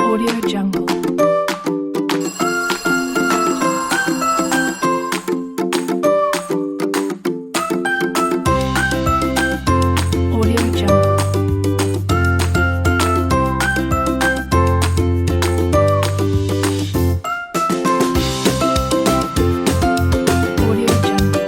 Audio Jungle. Audio Jungle. Audio Jungle.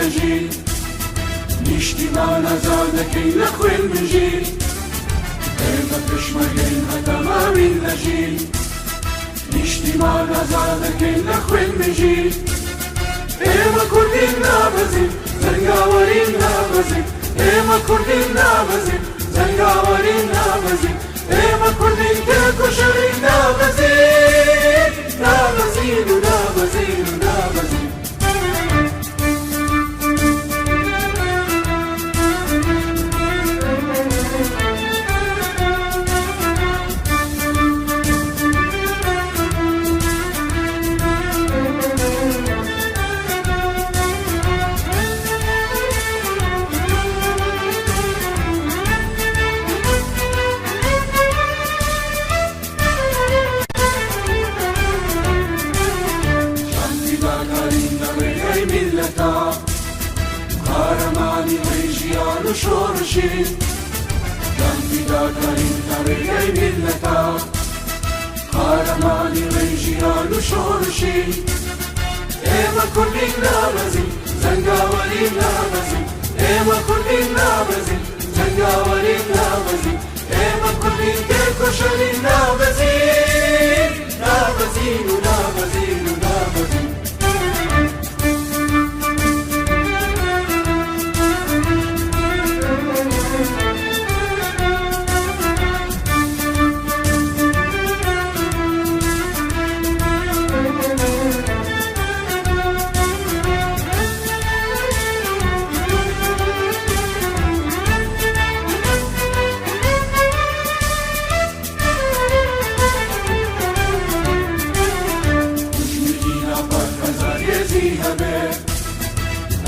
نجی نیشتیمان آزادەکەی لە خوێن بژی ئێمە پێشمەرگەین هەتا ماوین نەژی نیشتیمان ئازادەکەین لە خوێن بژی ئێمە کوردین نابەزین زەنگاوەرین نابەزین ئێمە کوردین نابەزین زەنگاوەرین نابەزین ئێمە کوردین تێک و شەڕین نابەزین نابەزین و نابەزین و نابەزین قهرمانی ڕێژیان و شۆڕشین جان فیداکارین لە ڕێگەی میلەتا قهرمانی ڕێژیان و شۆڕشین ئێمە کوردین نابەزین زەنگاوەرین نابەزین ئێمە کوردین نابەزین زەنگاوەرین نابەزین ئێمە کوردین تێک و شەڕین نابەزین نابەزین و نابەزین و نابەزین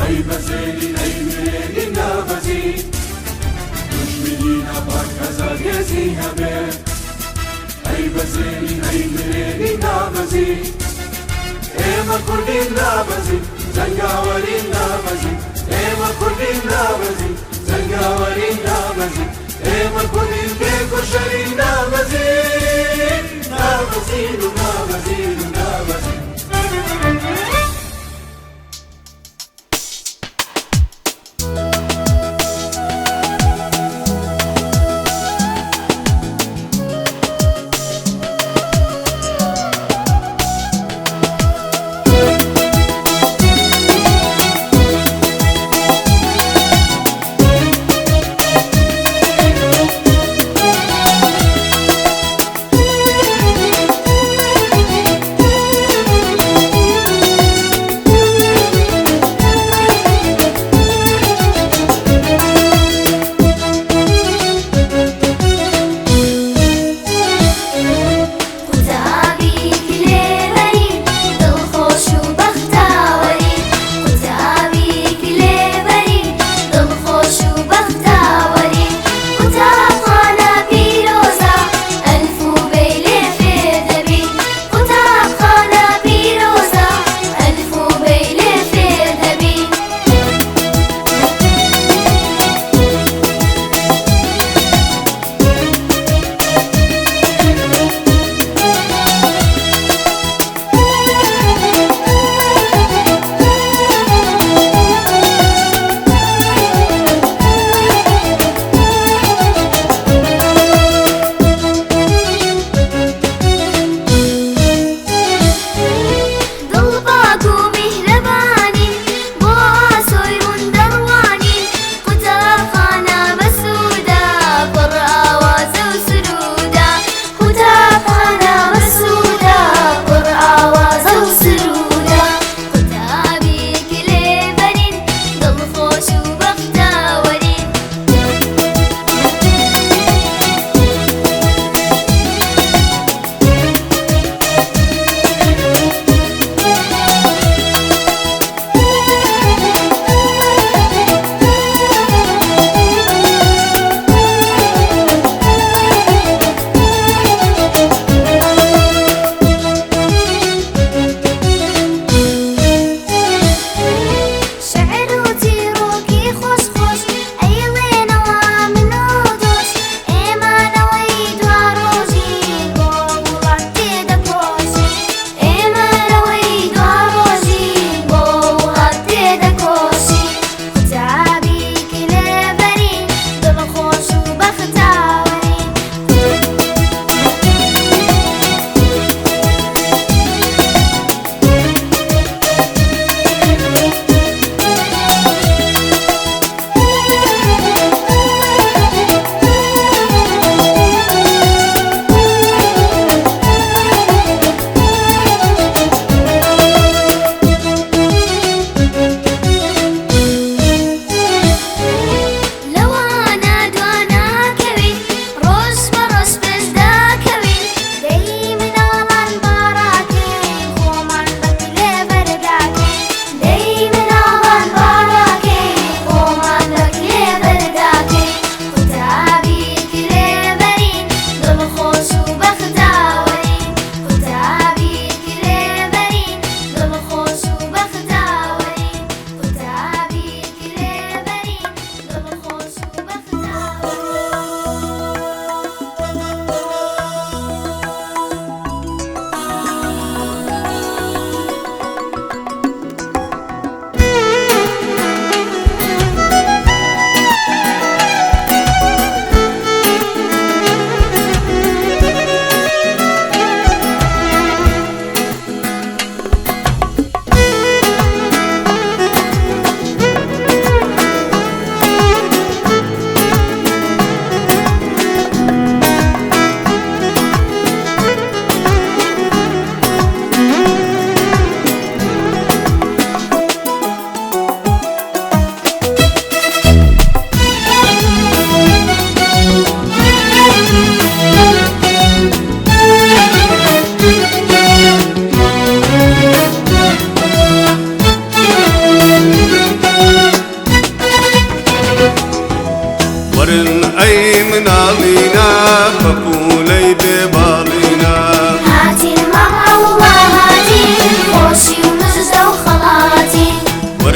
ای بزیلی ای میلی نابزی دشمنی نباید هزاریزی همه ای بزیلی ای میلی نابزی ایما کردین نابزی زنگاورین نابزی ایما کردین نابزی زنگاورین نابزی ایما کردین بکشرین نابزی نابزی و نابزی و نابزی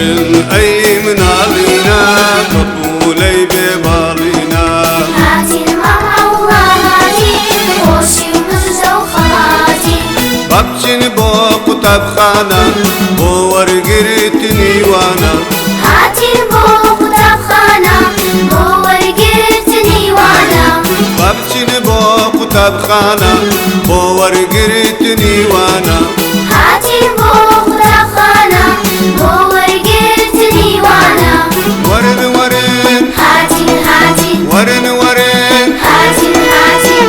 ورن أي من علينا مقبولي ببالينا هاتي الماما الله هاتي خوشي ومزة وخواتي بابچن بو قطبخانة بو ورقرتني وانا هاتي بو قطبخانة بو ورقرتني وانا بابچن بو قطبخانة بو ورقرتني وانا هاتي بو قطبخانة بو ورقرتني وانا ورن ورن هاتي هاتي ورن ورن هاتي هاتي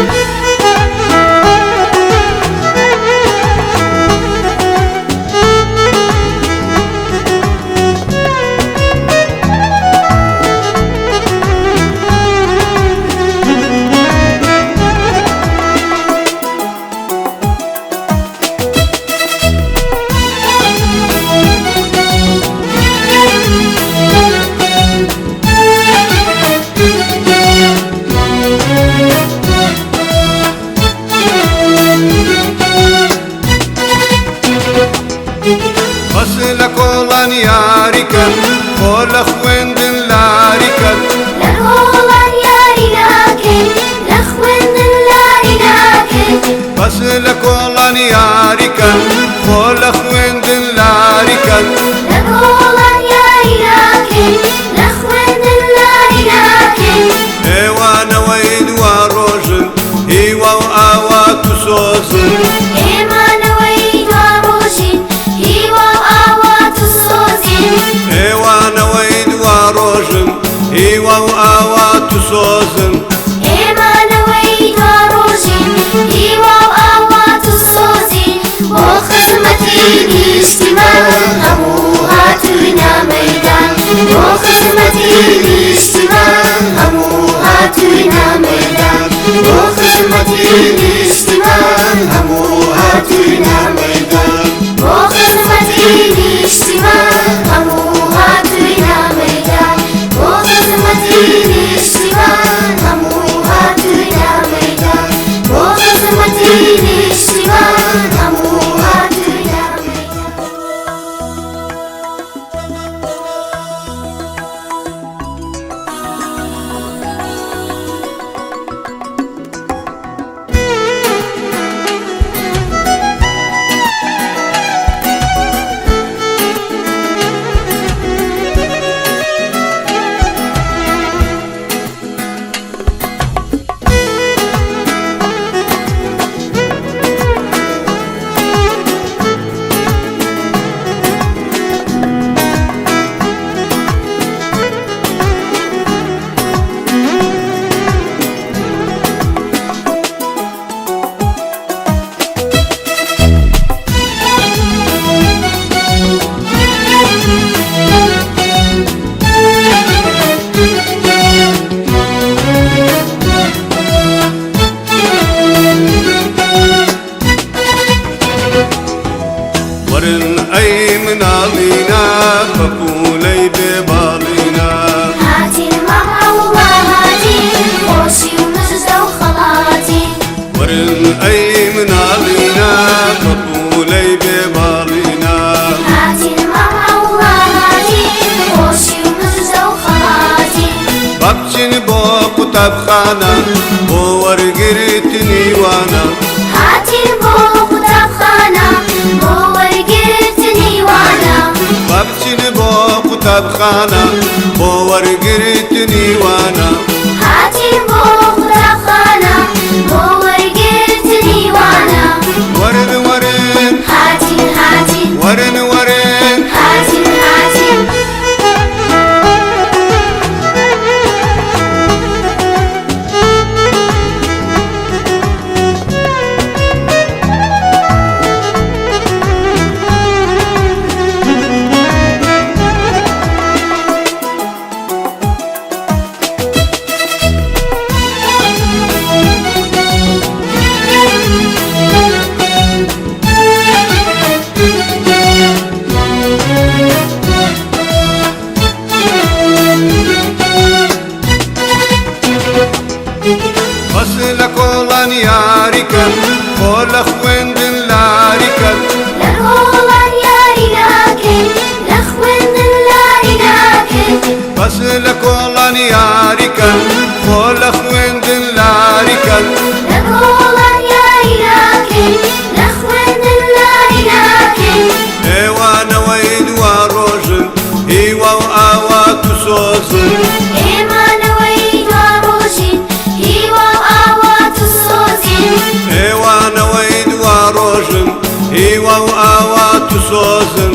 فصلك olan yariken Kola خويندن لاريكن لهولان ياري لكن لخوين اللاري لكن فصلك olan yariken Kola خويندن لاريكن لهولان ياري لكن لخوين اللاري لكن ايوانا وين واروجن ايوا وآوات سوزن إما نويد وروشين هيوا وآوات الصوزين ايوانا وين واروجن ايوا وآوات سوزن إما نويد وروشين هيوا وآوات الصوزين وخصمتي الاجتماع أبوها تنا ميدان وخصمتي الاجتماع أبوها تنا ميدان وخصمتي الاجتماع أبوها تنا ميدان وخصمتي الاجتماع أبوها تنا ميدان وخصمتي الاجتماع أبوها تنا ميدان وخصمتي الاجتماع أبوها تنا ميدان ورن أي من علينا مقبولي ببالينا هاتي الماما الله هاتي خوشي ومزة وخواتي ورن أي من علينا مقبولي ببالينا هاتي الماما الله هاتي خوشي ومزة وخواتي بابچن بو قطبخانة بو ورقرتني وانا هاتي بو قطبخانة بو ورقرتني وانا بابچن بو قطبخانة بو ورقرتني وانا هاتي بو قطبخانة بو ورقرتني وانا ورن ورن هاتي هاتي ورن ورن هاتي هاتي هیوا و ئاوا تو سۆزن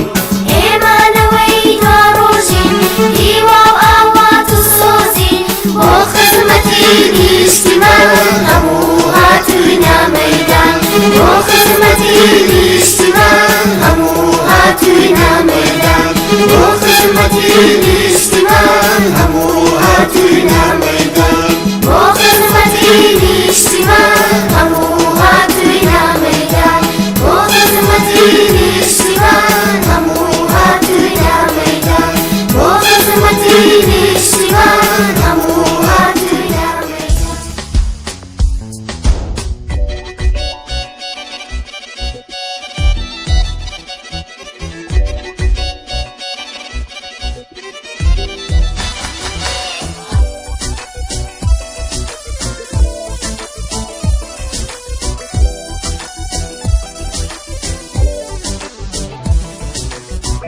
ئێمانەوەی دۆڕۆژین هیوا و ئاوات و سۆزین بۆ خزمەتی نیشتیمان هەموو هاتوونە مەیدان بۆ خزمەتی نیشتیمان هەموو هاتوونە مەیدان بۆ خزمەتی نیشتیمان هەموو هاتوونە مەیدان بۆ خزمەتی نیشتیمان هەموو هاتوونە مەیدان بۆ خزمەتی نیشتیمان هەموو هاتوونە مەیدان بۆ خزمەتی نیشتیمان هەموو هاتوونە مەیدان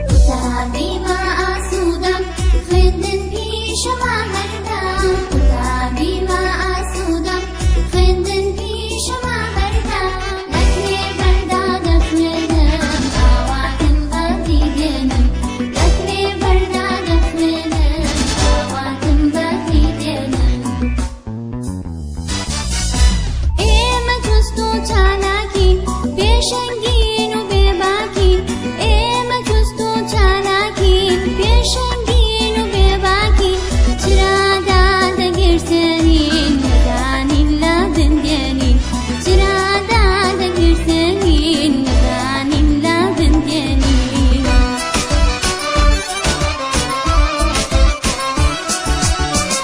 قوتابی ما ئاسوودەم خوێندن پیشەما هەردام قوتابی ما ئاسوودەم خوێندن پیشەما هەردام لەکرێ بەردا دەخوێنم ئاواتم بەفی دێنم لەکرێ بەردا دەخوێنم ئاواتم بەفی دێنم ئێمە جوست و چالاکین پێشەنگین و بێباکین ئێمە جوست و چالاکین پێشەنگین و بێباکین چرادا دەگرتێنین نەدانین لە بندێنین چرادا دەگرتێنین نەدانین لە بندێنین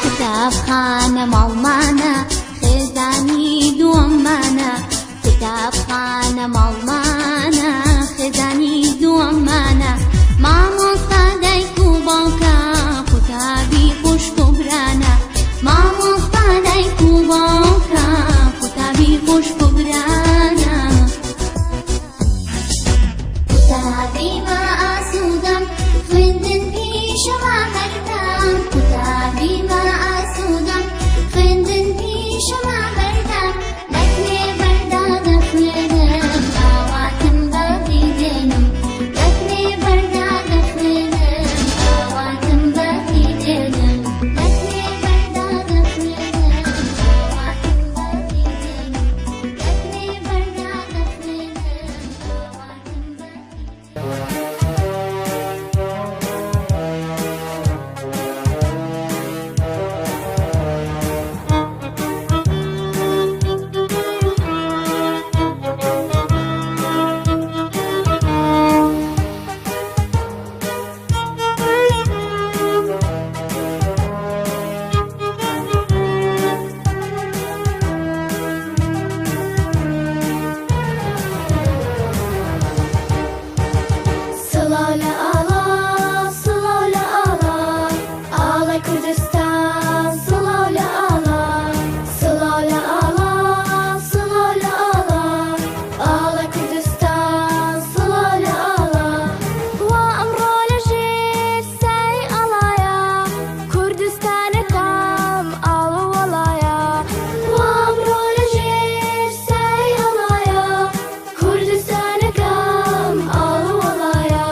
کتابخانە ماڵمانە خێزانی دووەممانە کتابخانە ماڵمانە خێزانی دووەممانە مامۆستا دایک و باوکە قوتابی خوشک و برانە مامۆستا دایک و باوکە قوتابی خوشک و برانە قوتابی ما ئاسوودەم خوێندن پیشەما هەردام قوتابی ما ئاسوودەم خوێندن پیشەما هەردام لەکرێ بەردا دەخوێنم ئاواتم بەفی دێنم لەکرێ بەردا دەخوێنم ئاواتم بەفی دێنم لەکرێ بەردا دەخوێنم ئاواتم بەفی دێنم لەکرێ بەردا دەخوێنم ئاواتم بەفی سڵاو لە ئاڵا سڵاو لە ئاڵا ئاڵای کوردستان سڵاو لە ئاڵا سڵاو لە ئاڵا سڵاو لە ئاڵا ئاڵای کوردستان سڵاو لە ئاڵا وا ئەمڕۆ لەژێر سای ئاڵایە کوردستانەکەم ئاڵە وەڵایە وا ئەمڕۆ لەژێر سای ئاڵایە کوردستانەکەم ئاڵە وەڵایە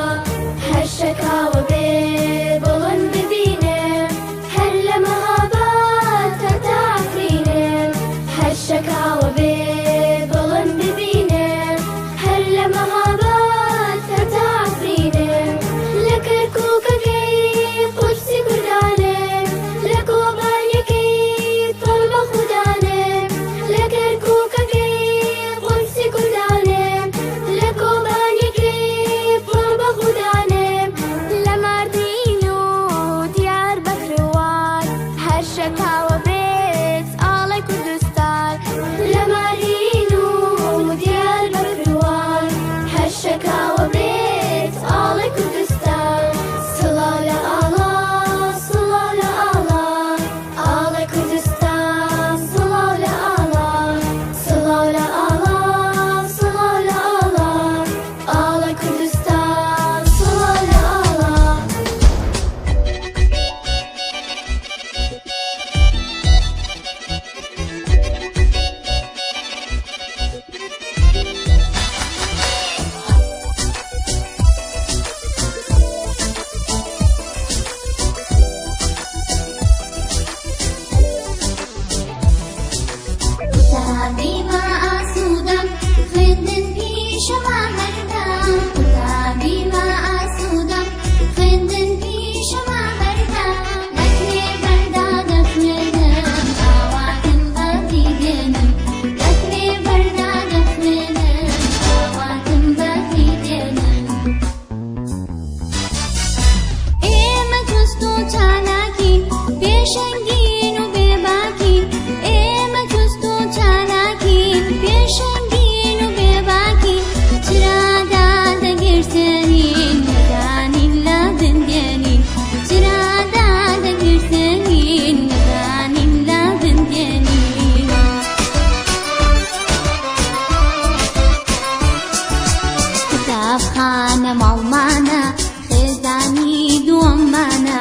کتابخانه ماڵمانە خێزانی دووەممانە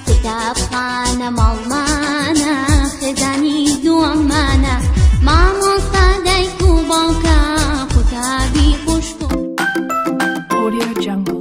کتابخانە ماڵمانە خێزانی دووەممانە مامۆستا دایک و باوکە قوتابی خوشک Audio Jungle.